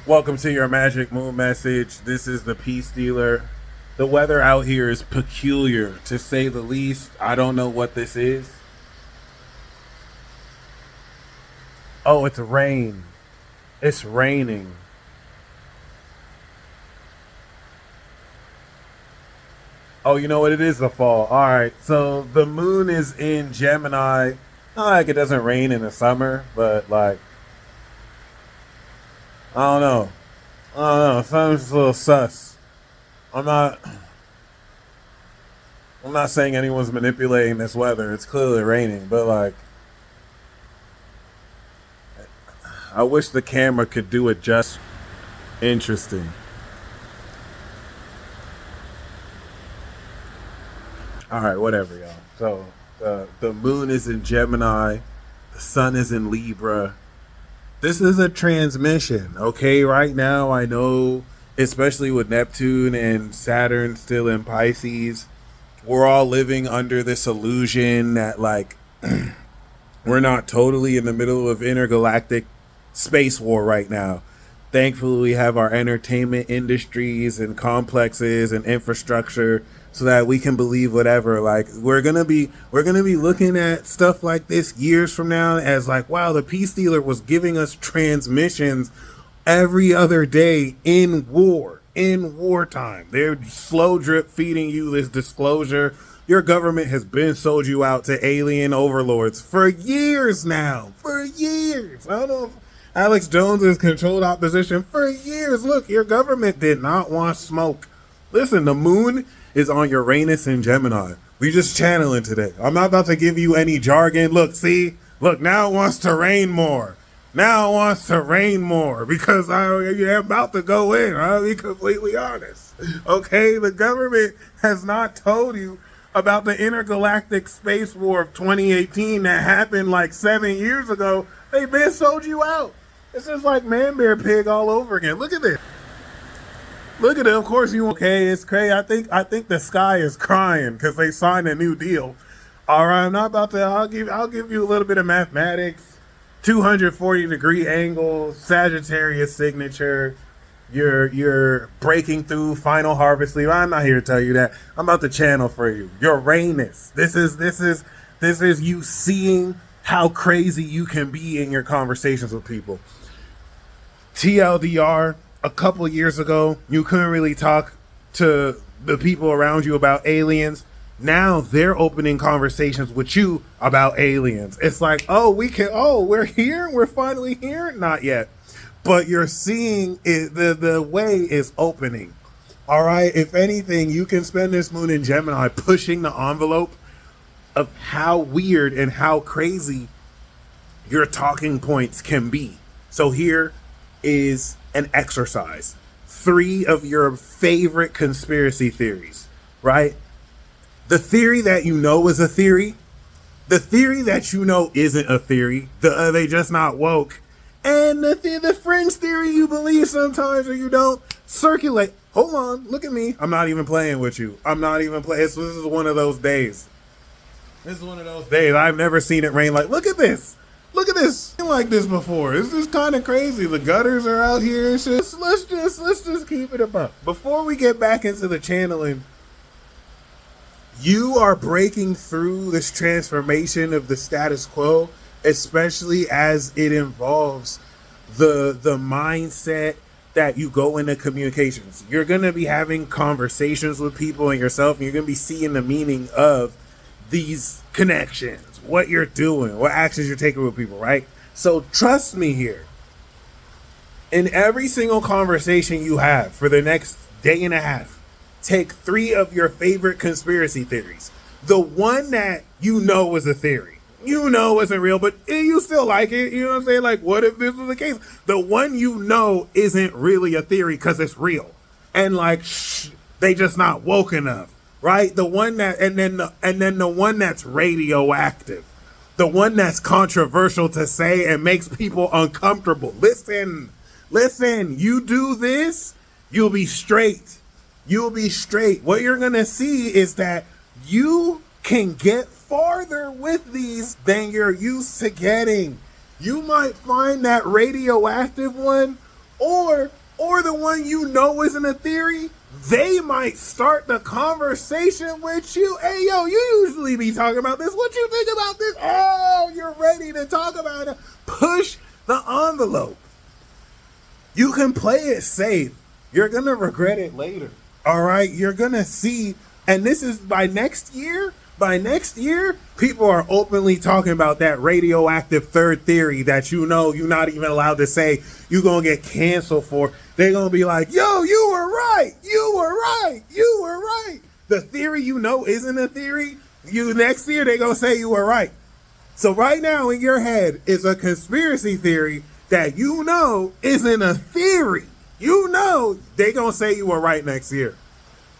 Welcome to your Magic Moon message. This is the Peace Dealer. The weather out here is peculiar, to say the least. I don't know what this is. Oh, it's rain. It's raining. Oh, you know what? It is the fall. All right. So the moon is in Gemini. Not like it doesn't rain in the summer, but like, I don't know. I don't know. Something's a little sus. I'm not. I'm not saying anyone's manipulating this weather. It's clearly raining, but like, I wish the camera could do it just interesting. All right, whatever, y'all. So the moon is in Gemini, the sun is in Libra. This is a transmission, okay? Right now, I know, especially with Neptune and Saturn still in Pisces, we're all living under this illusion that like we're not totally in the middle of intergalactic space war right now. Thankfully, we have our entertainment industries and complexes and infrastructure so that we can believe whatever. Like we're gonna be looking at stuff like this years from now as like, wow, the Peace Dealer was giving us transmissions every other day in wartime. They're slow drip feeding you this disclosure. Your government has been sold you out to alien overlords for years now. For years. I don't know if Alex Jones has controlled opposition for years. Look, your government did not want smoke. Listen, the moon is on Uranus and Gemini. We just channeling today. I'm not about to give you any jargon. Look, see? Look, now it wants to rain more. Now it wants to rain more because you're about to go in. I'll be completely honest. Okay? The government has not told you about the intergalactic space war of 2018 that happened like 7 years ago. They've been sold you out. This is like Man Bear Pig all over again. Look at this. Look at it. Of course you okay. It's crazy. I think the sky is crying because they signed a new deal. All right, I'm not about to. I'll give you a little bit of mathematics. 240-degree angle, Sagittarius signature. You're breaking through final harvest leave. I'm not here to tell you that. I'm about to channel for you. Uranus. This is you seeing how crazy you can be in your conversations with people. TLDR, a couple years ago, you couldn't really talk to the people around you about aliens. Now they're opening conversations with you about aliens. It's like, we're here, we're finally here. Not yet, but you're seeing it. The way is opening. All right. If anything, you can spend this moon in Gemini pushing the envelope of how weird and how crazy your talking points can be. So here is an exercise. 3 of your favorite conspiracy theories, right? The theory that you know is a theory, the theory that you know isn't a theory, they just not woke, and the fringe theory you believe sometimes or you don't. Circulate. Hold on, look at me. I'm not even playing with you. I'm not even playing. This is one of those days. This is one of those days. I've never seen it rain like. Look at this. Look at this. Like this before. This is kind of crazy. The gutters are out here and shit. Let's just keep it above. Before we get back into the channeling, you are breaking through this transformation of the status quo, especially as it involves the mindset that you go into communications. You're going to be having conversations with people and yourself, and you're going to be seeing the meaning of these connections, what you're doing, what actions you're taking with people, right? So trust me here. In every single conversation you have for the next day and a half, take 3 of your favorite conspiracy theories. The one that you know is a theory. You know isn't real, but you still like it. You know what I'm saying? Like, what if this was the case? The one you know isn't really a theory because it's real. And like, they just not woke enough. Right? The one that, and then the one that's radioactive, the one that's controversial to say and makes people uncomfortable. Listen, you do this, you'll be straight. You'll be straight. What you're going to see is that you can get farther with these than you're used to getting. You might find that radioactive one or the one you know isn't a theory, they might start the conversation with you. Hey, yo, you usually be talking about this. What you think about this? Oh, you're ready to talk about it. Push the envelope. You can play it safe. You're going to regret it later. All right? You're going to see. And this is by next year. By next year, people are openly talking about that radioactive third theory that you know you're not even allowed to say you're going to get canceled for. They're going to be like, yo, you were right. You were right. You were right. The theory you know isn't a theory. Next year, they're going to say you were right. So right now in your head is a conspiracy theory that you know isn't a theory. You know they're going to say you were right next year.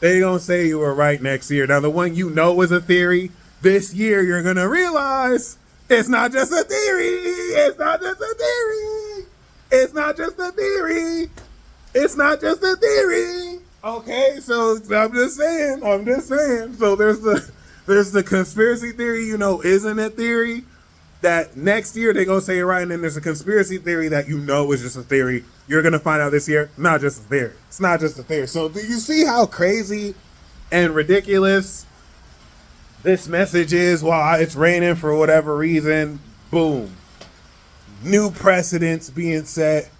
They're going to say you were right next year. Now, the one you know is a theory, this year you're going to realize it's not just a theory. It's not just a theory. It's not just a theory. It's not just a theory. Okay, so I'm just saying. So there's the conspiracy theory you know isn't a theory. That next year they're going to say it right, and then there's a conspiracy theory that you know is just a theory. You're going to find out this year, not just a theory. It's not just a theory. So do you see how crazy and ridiculous this message is while it's raining for whatever reason? Boom. New precedents being set.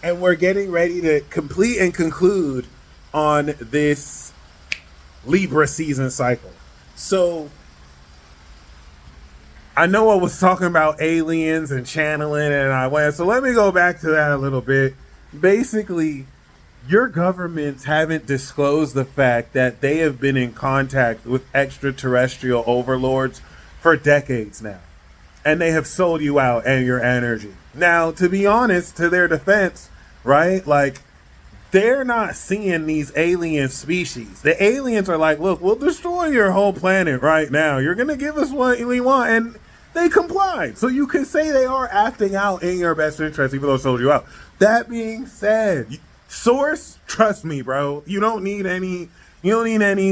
And we're getting ready to complete and conclude on this Libra season cycle. So I know I was talking about aliens and channeling and I went, so let me go back to that a little bit. Basically, your governments haven't disclosed the fact that they have been in contact with extraterrestrial overlords for decades now. And they have sold you out and your energy. Now, to be honest, to their defense, right? Like, they're not seeing these alien species. The aliens are like, look, we'll destroy your whole planet right now. You're going to give us what we want. And they complied. So you can say they are acting out in your best interest, even though it sold you out. That being said, source, trust me, bro. You don't need any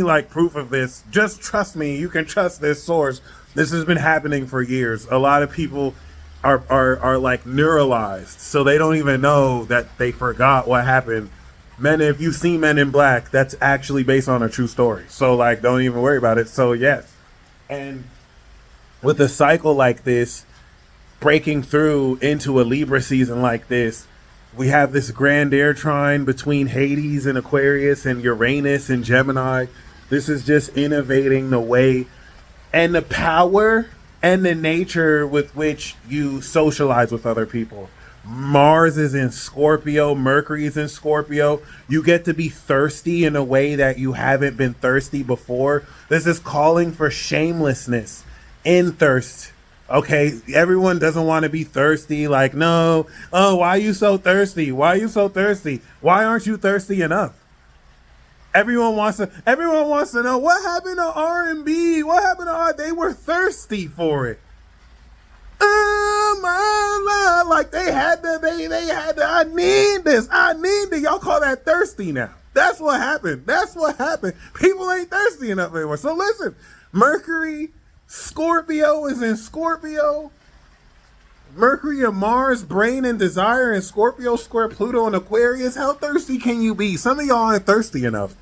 like proof of this. Just trust me. You can trust this source. This has been happening for years. A lot of people are like neuralized, so they don't even know that they forgot what happened. If you see Men in Black, that's actually based on a true story. So like, don't even worry about it. So yes. And with a cycle like this, breaking through into a Libra season like this, we have this grand air trine between Hades and Aquarius and Uranus and Gemini. This is just innovating the way and the power and the nature with which you socialize with other people. Mars is in Scorpio, Mercury is in Scorpio. You get to be thirsty in a way that you haven't been thirsty before. This is calling for shamelessness in thirst. Okay, everyone doesn't want to be thirsty. Like, no, oh, why are you so thirsty? Why are you so thirsty? Why aren't you thirsty enough? Everyone wants to know what happened to R&B. What happened to art? They were thirsty for it. My love, like they had to. I need this. Y'all call that thirsty now? That's what happened. People ain't thirsty enough anymore. So listen, Mercury, Scorpio is in Scorpio. Mercury and Mars, brain and desire, and Scorpio square Pluto and Aquarius. How thirsty can you be? Some of y'all aren't thirsty enough.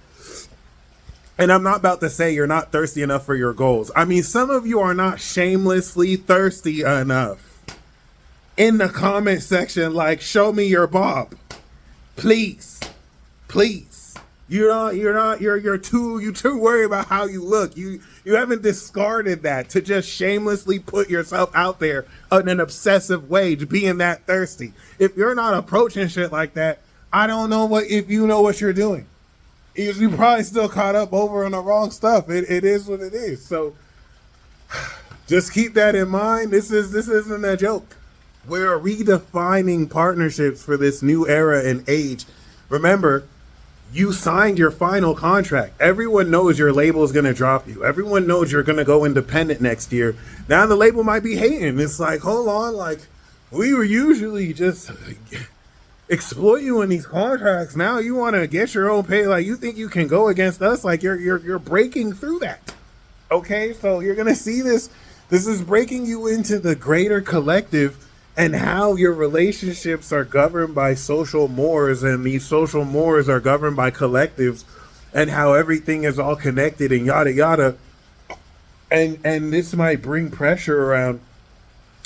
And I'm not about to say you're not thirsty enough for your goals. I mean, some of you are not shamelessly thirsty enough. In the comment section, like, show me your bob. Please. You're too worried about how you look. You haven't discarded that to just shamelessly put yourself out there in an obsessive way, to being that thirsty. If you're not approaching shit like that, I don't know if you know what you're doing. You probably still caught up over on the wrong stuff. It is what it is. So just keep that in mind. This isn't a joke. We're redefining partnerships for this new era and age. Remember, you signed your final contract. Everyone knows your label is going to drop you. Everyone knows you're going to go independent next year. Now the label might be hating. It's like, hold on, like, we were usually just exploit you in these contracts. Now you want to get your own pay. Like, you think you can go against us? Like, you're breaking through that. Okay, so you're going to see this. This is breaking you into the greater collective and how your relationships are governed by social mores, and these social mores are governed by collectives, and how everything is all connected and yada yada. And this might bring pressure around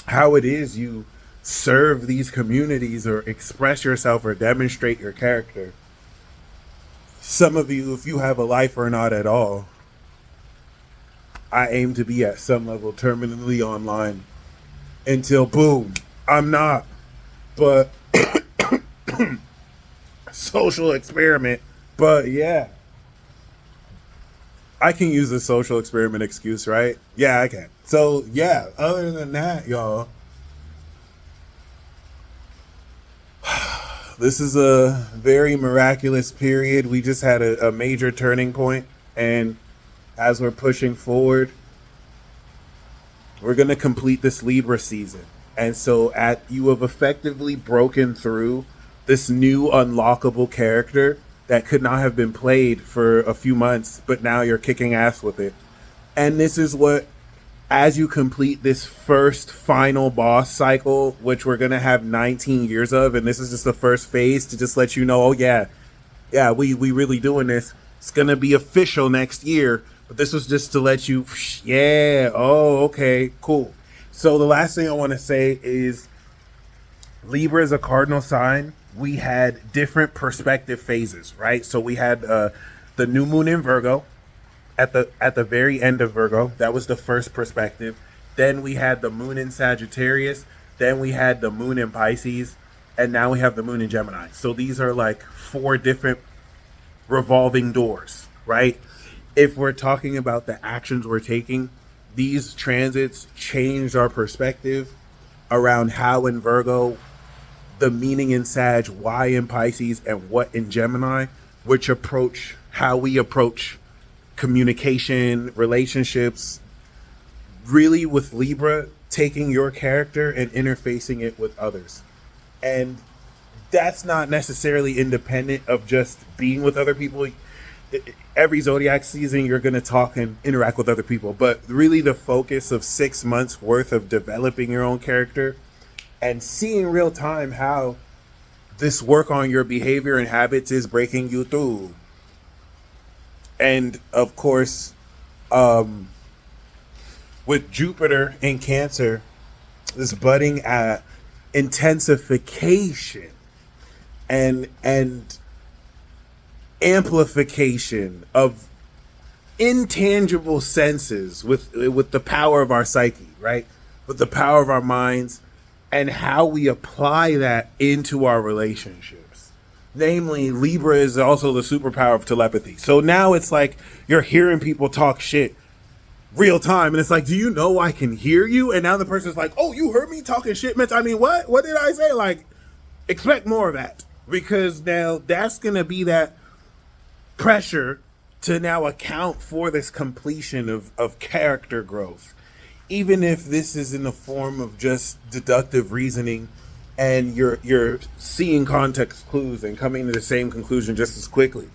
how it is you serve these communities or express yourself or demonstrate your character. Some of you, if you have a life or not at all, I aim to be at some level terminally online until boom, I'm not. But social experiment. But yeah, I can use a social experiment excuse, right? Yeah, I can. So yeah, other than that, y'all, this is a very miraculous period. We just had a major turning point, and as we're pushing forward, we're going to complete this Libra season. And so you have effectively broken through this new unlockable character that could not have been played for a few months, but now you're kicking ass with it. And this is what, as you complete this first final boss cycle, which we're going to have 19 years of, and this is just the first phase to just let you know, oh yeah, we really doing this. It's going to be official next year. But this was just to let you, yeah, oh, okay, cool. So the last thing I want to say is Libra is a cardinal sign. We had different perspective phases, right? So we had the new moon in Virgo at the very end of Virgo. That was the first perspective. Then we had the moon in Sagittarius. Then we had the moon in Pisces. And now we have the moon in Gemini. So these are like 4 different revolving doors, right? If we're talking about the actions we're taking, these transits changed our perspective around how in Virgo, the meaning in Sag, why in Pisces, and what in Gemini, which approach how we approach communication, relationships, really with Libra, taking your character and interfacing it with others. And that's not necessarily independent of just being with other people. Every zodiac season you're going to talk and interact with other people, but really the focus of 6 months worth of developing your own character and seeing real time how this work on your behavior and habits is breaking you through. And of course, with Jupiter in Cancer, this budding intensification and amplification of intangible senses with the power of our psyche, right? With the power of our minds and how we apply that into our relationships. Namely, Libra is also the superpower of telepathy. So now it's like you're hearing people talk shit real time, and it's like, do you know I can hear you? And now the person's like, oh, you heard me talking shit, man. I mean, what did I say? Like, expect more of that, because now that's gonna be that pressure to now account for this completion of character growth, even if this is in the form of just deductive reasoning and you're seeing context clues and coming to the same conclusion just as quickly.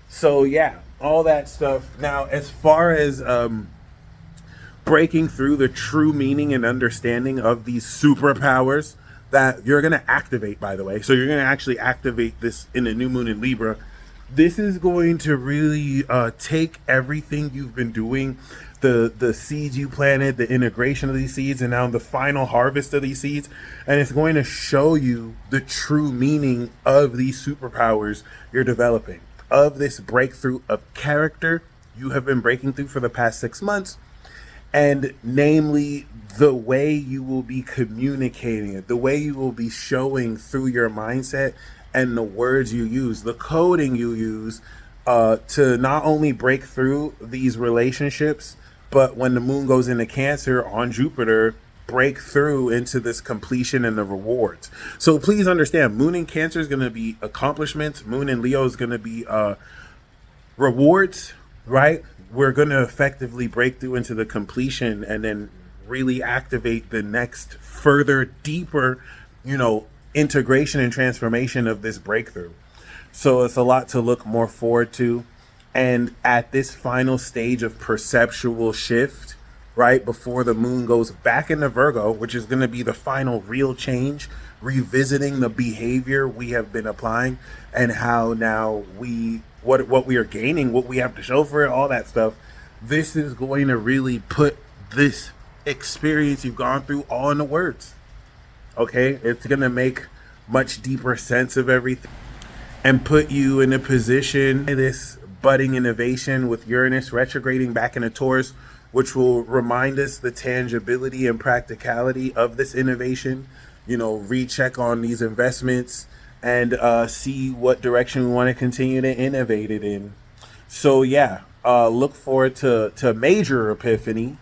So yeah, all that stuff. Now, as far as breaking through the true meaning and understanding of these superpowers that you're going to activate, by the way, so you're going to actually activate this in the new moon in Libra. This is going to really take everything you've been doing, the seeds you planted, the integration of these seeds, and now the final harvest of these seeds, and it's going to show you the true meaning of these superpowers you're developing, of this breakthrough of character you have been breaking through for the past 6 months, and namely the way you will be communicating it, the way you will be showing through your mindset and the words you use, the coding you use to not only break through these relationships, but when the moon goes into Cancer on Jupiter, break through into this completion and the rewards. So please understand, moon in Cancer is going to be accomplishments. Moon in Leo is going to be rewards, right? We're going to effectively break through into the completion and then really activate the next further, deeper, integration and transformation of this breakthrough. So it's a lot to look more forward to. And at this final stage of perceptual shift, right before the moon goes back into Virgo, which is going to be the final real change, revisiting the behavior we have been applying and how now what we are gaining, what we have to show for it, all that stuff. This is going to really put this experience you've gone through all into words. Okay, it's going to make much deeper sense of everything and put you in a position, this budding innovation with Uranus retrograding back into Taurus, which will remind us the tangibility and practicality of this innovation, recheck on these investments and see what direction we want to continue to innovate it in. So yeah, look forward to major epiphany,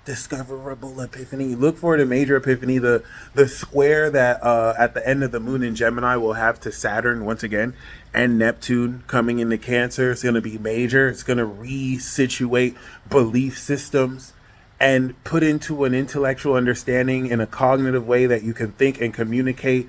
discoverable epiphany. Look forward to major epiphany. The square that at the end of the moon in Gemini will have to Saturn once again, and Neptune coming into Cancer. It's going to be major. It's going to resituate belief systems and put into an intellectual understanding in a cognitive way that you can think and communicate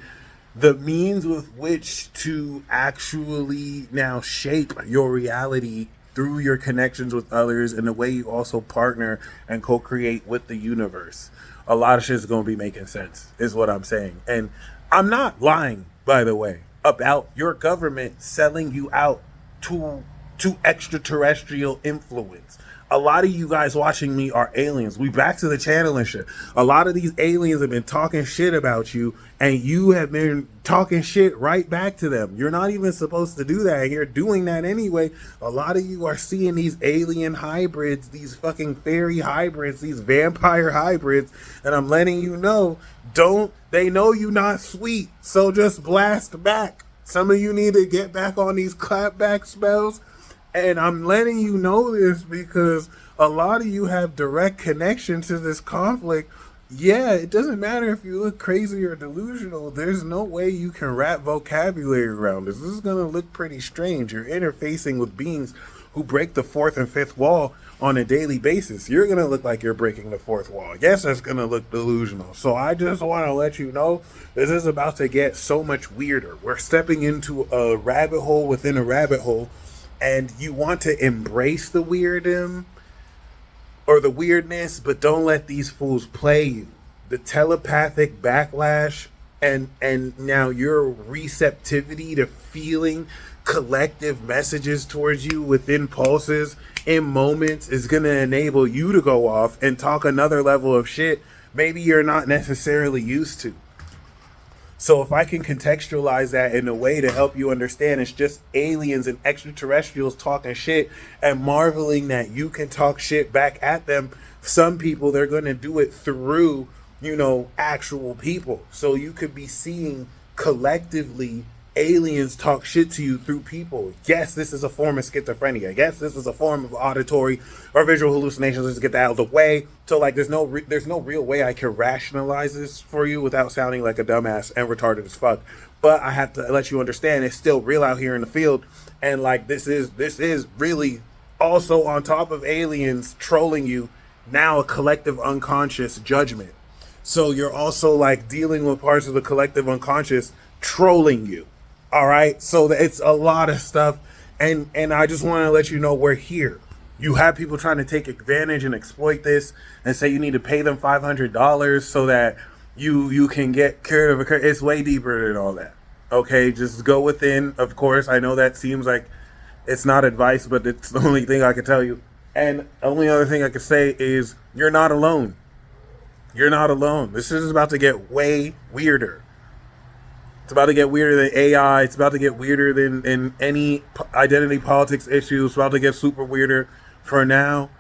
the means with which to actually now shape your reality through your connections with others and the way you also partner and co-create with the universe. A lot of shit is going to be making sense, is what I'm saying. And I'm not lying, by the way, about your government selling you out to extraterrestrial influence. A lot of you guys watching me are aliens. We back to the channel and shit. A lot of these aliens have been talking shit about you, and you have been talking shit right back to them. You're not even supposed to do that, and you're doing that anyway. A lot of you are seeing these alien hybrids, these fucking fairy hybrids, these vampire hybrids, and I'm letting you know, they know you not sweet, so just blast back. Some of you need to get back on these clapback spells. And I'm letting you know this because a lot of you have direct connection to this conflict. Yeah, it doesn't matter if you look crazy or delusional. There's no way you can wrap vocabulary around this. This is going to look pretty strange. You're interfacing with beings who break the fourth and fifth wall on a daily basis. You're going to look like you're breaking the fourth wall. Yes, that's going to look delusional. So I just want to let you know this is about to get so much weirder. We're stepping into a rabbit hole within a rabbit hole. And you want to embrace the weirdness, but don't let these fools play you. The telepathic backlash and now your receptivity to feeling collective messages towards you within pulses in moments is going to enable you to go off and talk another level of shit maybe you're not necessarily used to. So if I can contextualize that in a way to help you understand, it's just aliens and extraterrestrials talking shit and marveling that you can talk shit back at them. Some people, they're going to do it through, actual people. So you could be seeing collectively aliens talk shit to you through people. Yes, this is a form of schizophrenia. Yes, this is a form of auditory or visual hallucinations. Let's get that out of the way. So there's no real way I can rationalize this for you without sounding like a dumbass and retarded as fuck. But I have to let you understand it's still real out here in the field. And this is really also on top of aliens trolling you, now a collective unconscious judgment. So you're also dealing with parts of the collective unconscious trolling you. All right, so it's a lot of stuff, and I just want to let you know we're here. You have people trying to take advantage and exploit this and say you need to pay them $500 so that you can get cured of a curse. It's way deeper than all that. Okay, just go within. Of course, I know that seems like it's not advice, but it's the only thing I can tell you. And the only other thing I can say is you're not alone. You're not alone. This is about to get way weirder. It's about to get weirder than AI. It's about to get weirder than any identity politics issue. It's about to get super weirder. For now,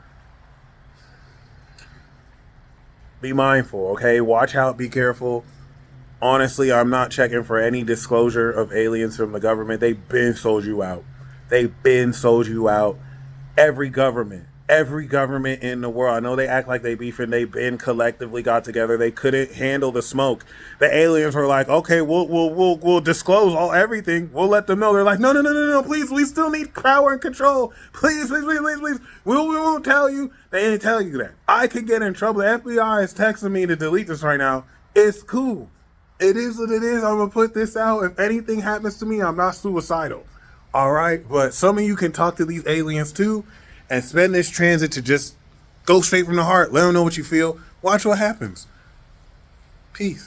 be mindful, okay? Watch out, be careful. Honestly, I'm not checking for any disclosure of aliens from the government. They've been sold you out. They've been sold you out. Every government in the world. I know they act like they beefing. They've been collectively got together. They couldn't handle the smoke. The aliens were like, okay, we'll disclose everything. We'll let them know. They're like, no, please, we still need power and control. Please. We won't tell you. They didn't tell you that. I could get in trouble. The FBI is texting me to delete this right now. It's cool. It is what it is. I'm gonna put this out. If anything happens to me, I'm not suicidal. All right, but some of you can talk to these aliens too. And spend this transit to just Go straight from the heart. Let them know what you feel. Watch what happens. Peace.